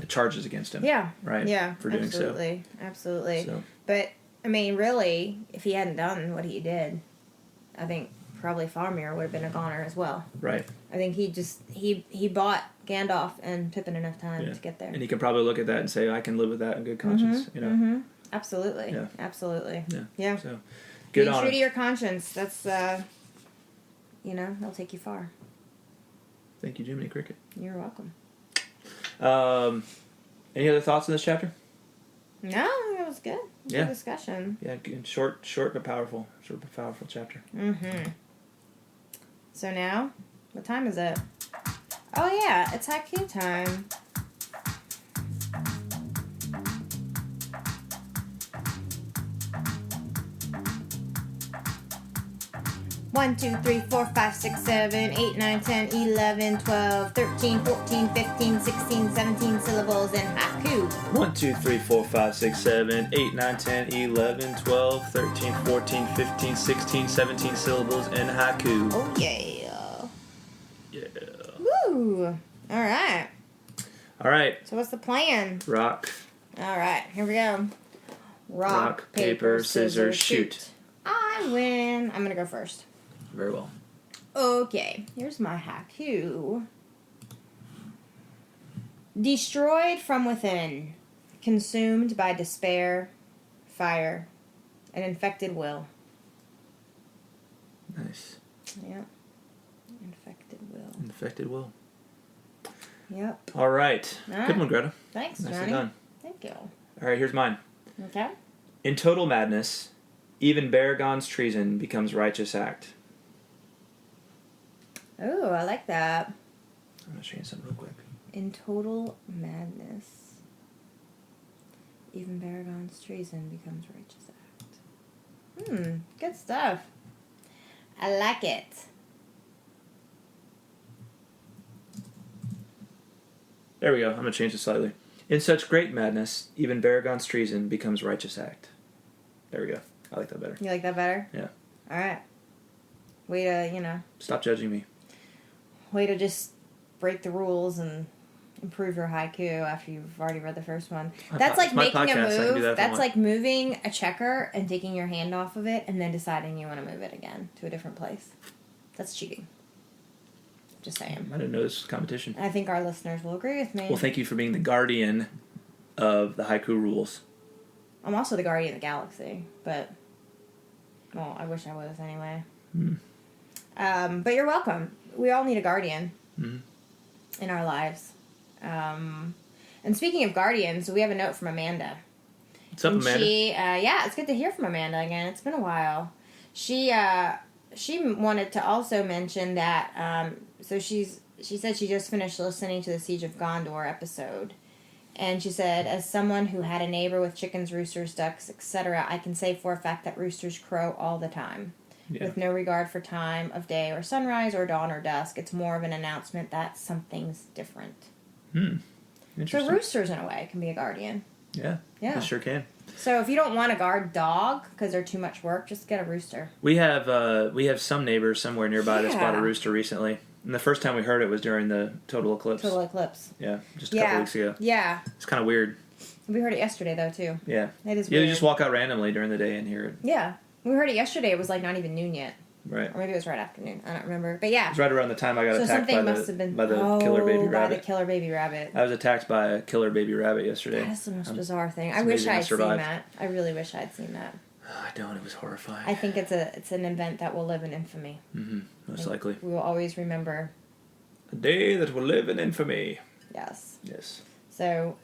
charges against him. Yeah. Right? Yeah. For doing so. Absolutely. So. But, I mean, really, if he hadn't done what he did, I think probably Faramir would have been a goner as well. Right. I think he bought Gandalf and Pippin enough time to get there. And he can probably look at that and say, I can live with that in good conscience, Absolutely. Yeah. Absolutely. Yeah. So, good on Being true him. to your conscience, that's, it'll take you far. Thank you, Jiminy Cricket. You're welcome. Any other thoughts on this chapter? No, it was good. Good discussion. Yeah, good. Short but powerful. Short but powerful chapter. So now, what time is it? Oh yeah, it's haiku time. One, 2, 3, 4, 5, 6, 7, 8, 9, 10, 11, 12, 13, 14, 15, 16, 17 syllables in haiku. 1, 2, 3, 4, 5, 6, 7, 8, 9, 10, 11, 12, 13, 14, 15, 16, 17 syllables in haiku. Oh yeah. Yeah. Woo! Alright. Alright. So what's the plan? Rock. Alright, here we go. Rock, paper, scissors, shoot. I win. I'm gonna go first. Very well. Okay, here's my haiku. Destroyed from within, consumed by despair, fire, an infected will. Nice. Yep. Infected will. Infected will. Yep. All right. Good one, Greta. Thanks, Nicely Johnny. done. Thank you. All right, here's mine. Okay. In total madness, even Beregond's treason becomes righteous act. Oh, I like that. I'm going to show you something real quick. In total madness, even Beregond's treason becomes righteous act. Good stuff. I like it. There we go. I'm going to change it slightly. In such great madness, even Beregond's treason becomes righteous act. There we go. I like that better. You like that better? Yeah. All right. Way to, Stop judging me. way to just break the rules and improve your haiku after you've already read the first one. That's like my making a podcast. I can do move. that if I That's want. like moving a checker and taking your hand off of it and then deciding you want to move it again to a different place. That's cheating. Just saying. I didn't know this was competition. I think our listeners will agree with me. Well, thank you for being the guardian of the haiku rules. I'm also the guardian of the galaxy, but... Well, I wish I was anyway. But you're welcome. We all need a guardian in our lives. And speaking of guardians, we have a note from Amanda. What's up, Amanda? It's good to hear from Amanda again. It's been a while. She wanted to also mention that, she said she just finished listening to the Siege of Gondor episode. And she said, as someone who had a neighbor with chickens, roosters, ducks, etc., I can say for a fact that roosters crow all the time. Yeah. With no regard for time of day or sunrise or dawn or dusk. It's more of an announcement that something's different. Interesting. So roosters, in a way, can be a guardian. Yeah. Yeah. They sure can. So if you don't want a guard dog because they're too much work, just get a rooster. We have some neighbors somewhere nearby that spotted a Yeah. rooster recently. And the first time we heard it was during the total eclipse. Total eclipse. Yeah, just a couple weeks ago. Yeah. It's kind of weird. We heard it yesterday, though, too. Yeah. It is You weird. just walk out randomly during the day and hear it. Yeah. We heard it yesterday. It was, like, not even noon yet. Right. Or maybe it was right afternoon. I don't remember. But, yeah. It was right around the time I got attacked something by must have been... the killer baby rabbit. By the killer baby rabbit. I was attacked by a killer baby rabbit yesterday. That's the most bizarre thing. I it's wish amazing I I had seen survived. that. I really wish I had seen that. Oh, I don't. It was horrifying. I think it's an event that will live in infamy. Most likely. We will always remember. A day that will live in infamy. Yes. Yes. So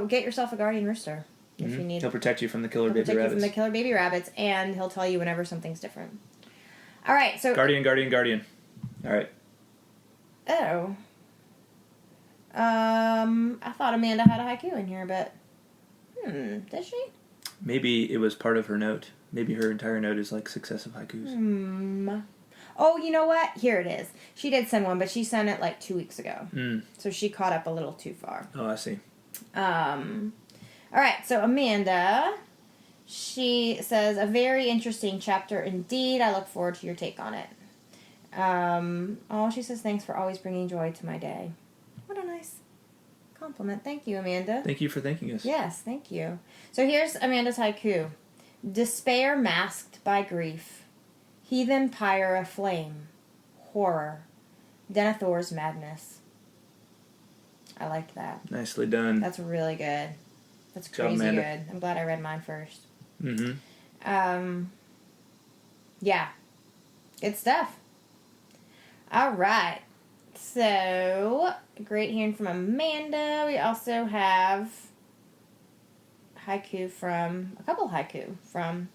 get yourself a guardian rooster if you need. He'll protect you from the killer He'll baby protect you rabbits. from the killer baby rabbits, and he'll tell you whenever something's different. All right, so Guardian. All right. oh, I thought Amanda had a haiku in here, but did she? Maybe it was part of her note. Maybe her entire note is like successive haikus. Oh, you know what? Here it is. She did send one, but she sent it like 2 weeks ago, so she caught up a little too far. Oh, I see. All right, so Amanda, she says, a very interesting chapter indeed. I look forward to your take on it. She says, thanks for always bringing joy to my day. What a nice compliment. Thank you, Amanda. Thank you for thanking us. Yes, thank you. So here's Amanda's haiku. Despair masked by grief. Heathen pyre aflame. Horror. Denethor's madness. I liked that. Nicely done. That's really good. That's Good job, crazy Amanda. good. I'm glad I read mine first. Mm-hmm. Yeah. Good stuff. All right. So, great hearing from Amanda. We also have a couple haiku from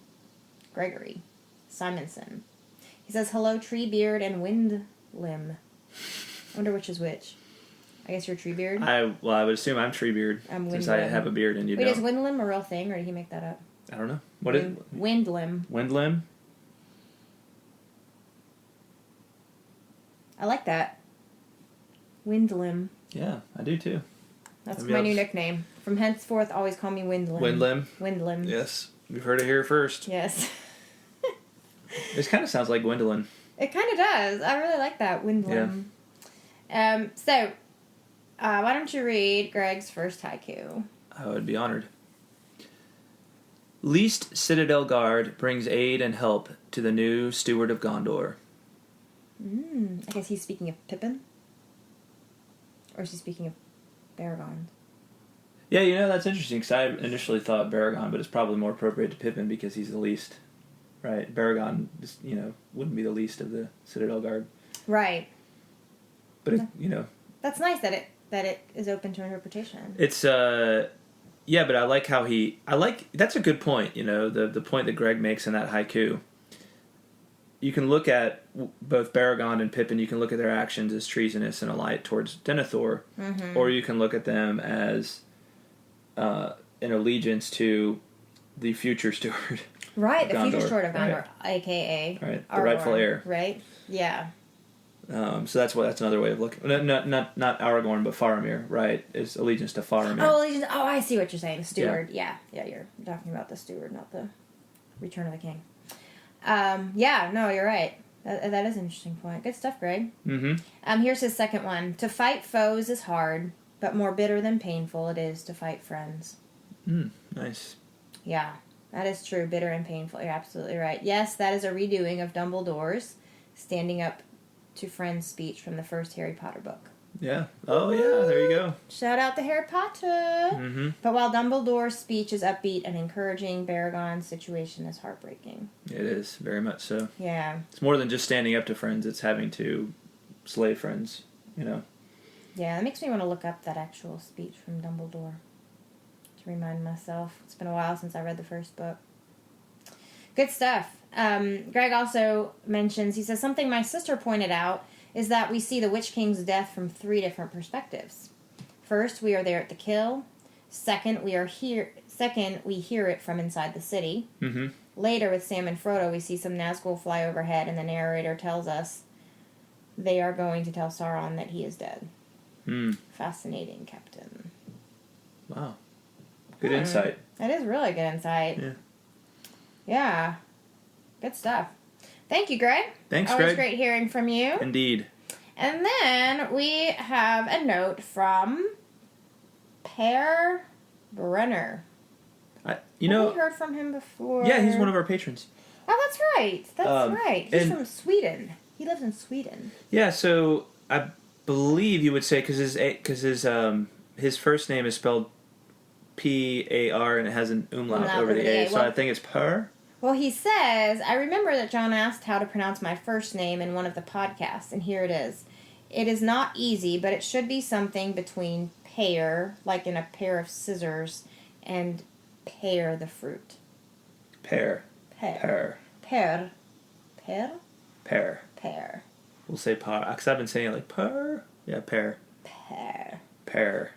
Gregory Simonson. He says, hello, Treebeard and Windlim. I wonder which is which. I guess you're Treebeard? I would assume I'm Treebeard I'm since I Windlim. have a beard and you Wait, is don't. Windlim a real thing, or did he make that up? I don't know. What is Windlim. Windlim? I like that. Windlim. Yeah, I do too. That's Maybe my I'll new just- nickname. From henceforth, always call me Windlim. Windlim? Windlim. Yes. We've heard it here first. Yes. This kind of sounds like Gwendolyn. It kind of does. I really like that. Windlim. So, why don't you read Greg's first haiku? I would be honored. Least Citadel Guard brings aid and help to the new Steward of Gondor. I guess he's speaking of Pippin? Or is he speaking of Beregond? Yeah, that's interesting, because I initially thought Beregond, but it's probably more appropriate to Pippin because he's the least, right? Beregond, wouldn't be the least of the Citadel Guard. Right. But, That's nice that it is open to interpretation. it's, but I like how that's a good point, the point that Greg makes in that haiku. You can look at both Beregond and Pippin, you can look at their actions as treasonous and a light towards Denethor, or you can look at them as an allegiance to the future steward. Right, of the future Gondor. steward of Gondor, Right. a.k.a. Right, the Aragorn, rightful heir. Right? Yeah. So that's another way of looking. Not Aragorn, but Faramir. Right, is allegiance to Faramir. Oh, I see what you're saying. The steward. Yeah, you're talking about the steward, not the Return of the King. No, you're right. That is an interesting point. Good stuff, Greg. Mm-hmm. Here's his second one. To fight foes is hard, but more bitter than painful it is to fight friends. Nice. Yeah, that is true. Bitter and painful. You're absolutely right. Yes, that is a redoing of Dumbledore's standing up to Friends speech from the first Harry Potter book. Yeah. Oh, yeah. There you go. Shout out to Harry Potter. Mm-hmm. But while Dumbledore's speech is upbeat and encouraging, Beregond's situation is heartbreaking. It is, very much so. Yeah. It's more than just standing up to friends. It's having to slay friends, Yeah, that makes me want to look up that actual speech from Dumbledore to remind myself. It's been a while since I read the first book. Good stuff. Greg also mentions, he says, something my sister pointed out is that we see the Witch King's death from 3 different perspectives. First, we are there at the kill. Second, we hear it from inside the city. Mm-hmm. Later, with Sam and Frodo, we see some Nazgul fly overhead, and the narrator tells us they are going to tell Sauron that he is dead. Fascinating, Captain. Wow. Good insight. That is really good insight. Yeah. Yeah. Good stuff. Thank you, Greg. Thanks, Always Greg. great hearing from you. Indeed. And then we have a note from Per Brenner. Have we heard from him before? Yeah, he's one of our patrons. Oh, that's right. That's right. He's and- from Sweden. He lives in Sweden. Yeah, so I believe you would say, because his first name is spelled P-A-R and it has an umlaut over the A, so I think it's Per. Well, he says, I remember that John asked how to pronounce my first name in one of the podcasts, and here it is. It is not easy, but it should be something between pear, like in a pair of scissors, and pear the fruit. Pear. Pear. Pear. Pear? Pear. Pear. We'll say par, because I've been saying it like Per. Yeah, pear. Pear. Pear.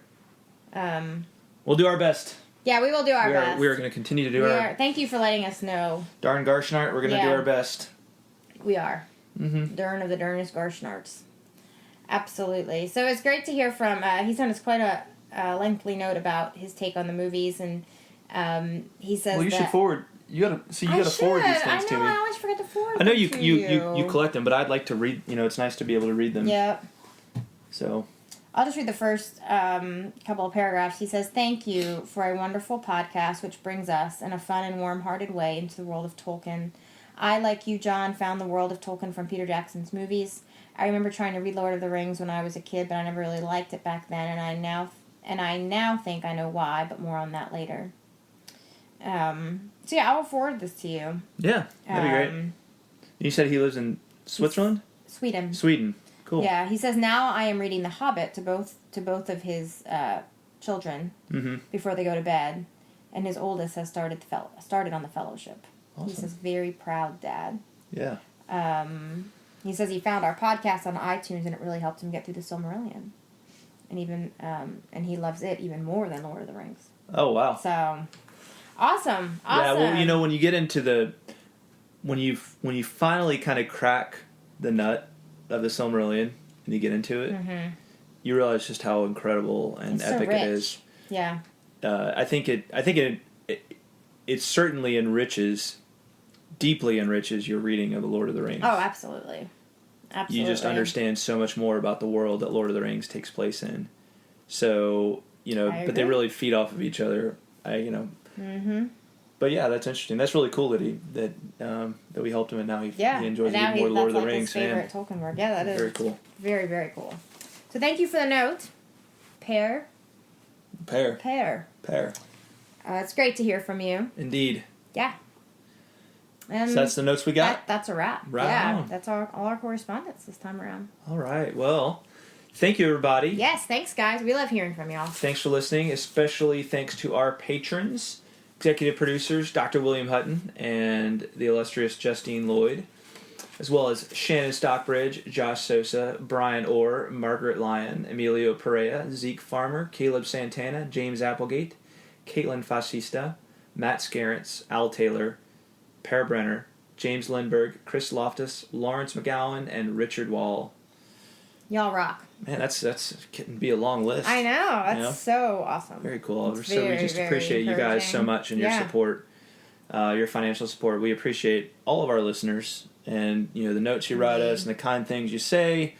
We'll do our best. Yeah, we will do our best. We are going to continue to do our Thank you for letting us know. darn Garshnight. We're going to do our best. We are. Mm-hmm. Dern of the Dernest Garshnarts. Absolutely. So it's great to hear from, he sent us quite a lengthy note about his take on the movies, and he says Well, you should forward. You got to forward these things to me. I always forget to forward I know them to you. you collect them, but I'd like to read. It's nice to be able to read them. Yep. So. I'll just read the first couple of paragraphs. He says, thank you for a wonderful podcast which brings us, in a fun and warm-hearted way, into the world of Tolkien. I, like you, John, found the world of Tolkien from Peter Jackson's movies. I remember trying to read Lord of the Rings when I was a kid, but I never really liked it back then, and I now think I know why, but more on that later. So yeah, I will forward this to you. Yeah, that'd be great. You said he lives in Switzerland? Sweden. Cool. Yeah, he says, now I am reading The Hobbit to both of his children before they go to bed, and his oldest has started on the Fellowship. Awesome. He says, very proud dad. Yeah. He says he found our podcast on iTunes, and it really helped him get through the Silmarillion, and even and he loves it even more than Lord of the Rings. Oh wow. So awesome. Yeah. Well, when you get into when you finally kind of crack the nut of the Silmarillion and you get into it, you realize just how incredible and It's epic so rich. it is. Yeah. I think it certainly deeply enriches your reading of the Lord of the Rings. Oh, absolutely. Absolutely. You just understand so much more about the world that Lord of the Rings takes place in. So, but they really feed off of each other. But yeah, that's interesting. That's really cool that we helped him, and now he enjoys even more Lord of the Rings. His favorite Tolkien work. Yeah, that is very cool. Very, very cool. So thank you for the note, Pear. It's great to hear from you. Indeed. Yeah. And so that's the notes we got? That's a wrap. Right on. That's all our correspondence this time around. All right. Well, thank you, everybody. Yes, thanks, guys. We love hearing from y'all. Thanks for listening, especially thanks to our patrons, executive producers, Dr. William Hutton and the illustrious Justine Lloyd, as well as Shannon Stockbridge, Josh Sosa, Brian Orr, Margaret Lyon, Emilio Perea, Zeke Farmer, Caleb Santana, James Applegate, Caitlin Fascista, Matt Scarrance, Al Taylor, Per Brenner, James Lindberg, Chris Loftus, Lawrence McGowan, and Richard Wall. Y'all rock. Man, that's can be a long list. I know. That's so awesome. Very cool. It's We just appreciate you guys so much and your support, your financial support. We appreciate all of our listeners and the notes you write us and the kind things you say.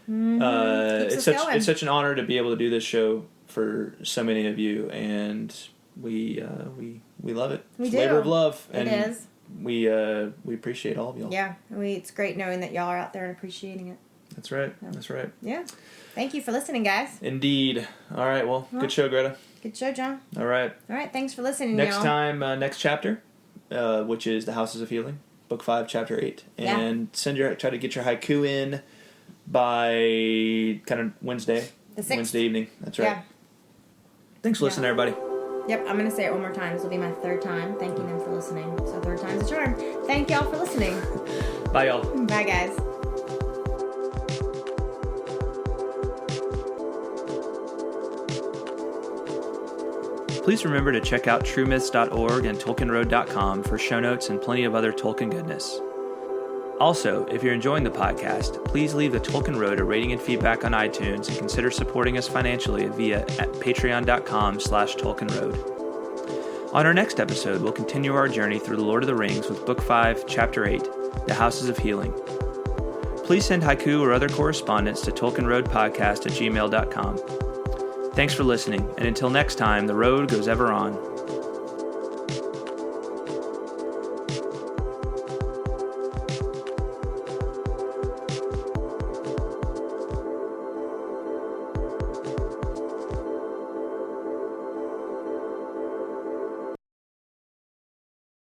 It's such an honor to be able to do this show for so many of you, and we love it. We it's do. Labor of love. It is. We appreciate all of y'all. Yeah, it's great knowing that y'all are out there and appreciating it. That's right. That's right. Yeah. Thank you for listening, guys. Indeed. All right. Well, good show, Greta. Good show, John. All right. All right. Thanks for listening, Next y'all. time, next chapter, which is the Houses of Healing, Book 5, Chapter 8, Yeah. and try to get your haiku in by kind of Wednesday. The 6th. Wednesday evening. That's right. Yeah. Thanks for listening, everybody. Yep, I'm going to say it one more time. This will be my 3rd time thanking them for listening. So 3rd time's a charm. Thank y'all for listening. Bye, y'all. Bye, guys. Please remember to check out truemyths.org and tolkienroad.com for show notes and plenty of other Tolkien goodness. Also, if you're enjoying the podcast, please leave the Tolkien Road a rating and feedback on iTunes and consider supporting us financially via patreon.com/TolkienRoad. On our next episode, we'll continue our journey through The Lord of the Rings with Book 5, Chapter 8, The Houses of Healing. Please send haiku or other correspondence to tolkienroadpodcast@gmail.com. Thanks for listening, and until next time, the road goes ever on.